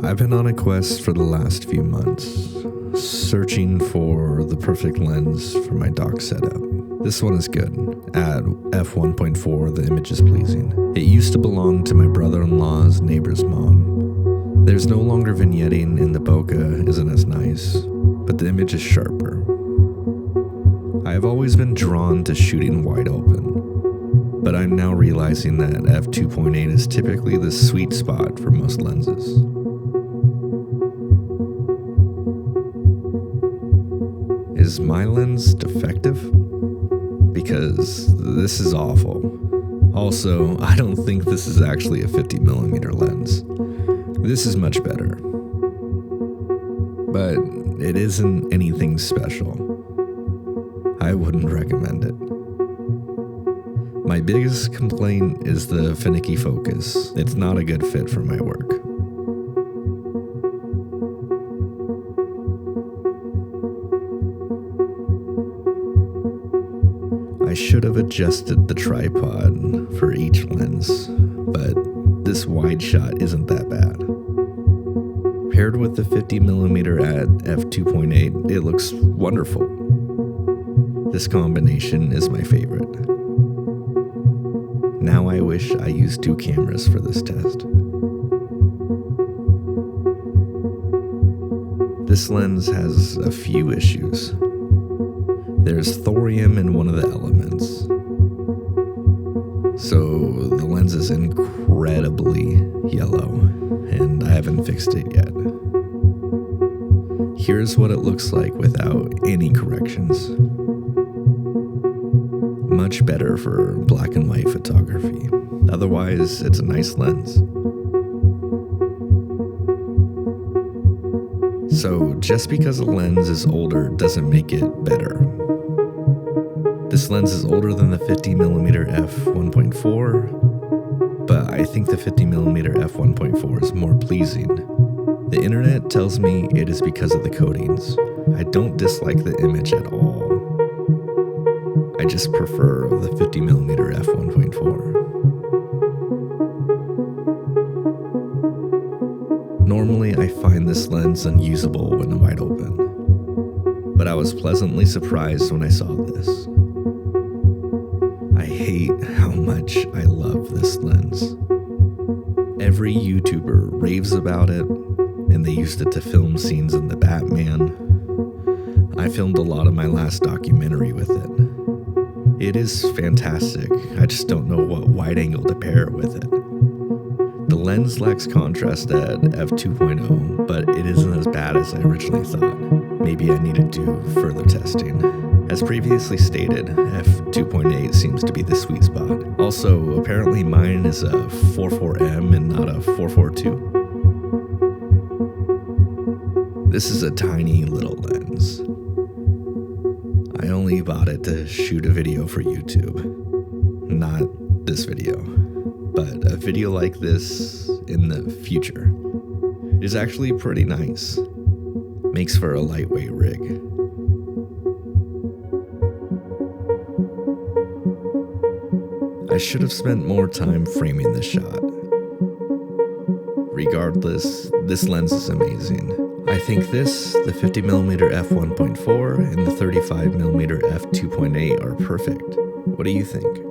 I've been on a quest for the last few months, searching for the perfect lens for my dock setup. This one is good. At f1.4, the image is pleasing. It used to belong to my brother-in-law's neighbor's mom. There's no longer vignetting and the bokeh isn't as nice, but the image is sharper. I have always been drawn to shooting wide open, but I'm now realizing that f2.8 is typically the sweet spot for most lenses. Is my lens defective? Because this is awful. Also, I don't think this is actually a 50mm lens. This is much better. But it isn't anything special. I wouldn't recommend it. My biggest complaint is the finicky focus. It's not a good fit for my work. I should have adjusted the tripod for each lens, but this wide shot isn't that bad. Paired with the 50mm at f2.8, it looks wonderful. This combination is my favorite. Now I wish I used 2 cameras for this test. This lens has a few issues. There's thorium in one of the elements, so the lens is incredibly yellow, and I haven't fixed it yet. Here's what it looks like without any corrections. Much better for black and white photography. Otherwise, it's a nice lens. So just because a lens is older doesn't make it better. This lens is older than the 50mm f1.4, but I think the 50mm f1.4 is more pleasing. The internet tells me it is because of the coatings. I don't dislike the image at all. I just prefer the 50mm f1.4. Normally, I find this lens unusable when wide open, but I was pleasantly surprised when I saw this. I hate how much I love this lens. Every YouTuber raves about it, and they used it to film scenes in the Batman. I filmed a lot of my last documentary with it. It is fantastic, I just don't know what wide angle to pair it with it. The lens lacks contrast at f2.0, but it isn't as bad as I originally thought. Maybe I need to do further testing. As previously stated, f2.8 seems to be the sweet spot. Also, apparently mine is a 44M and not a 442. This is a tiny little lens. I only bought it to shoot a video for YouTube. Not this video, but a video like this in the future. It is actually pretty nice. Makes for a lightweight rig. I should have spent more time framing this shot. Regardless, this lens is amazing. I think this, the 50mm f1.4, and the 35mm f2.8 are perfect. What do you think?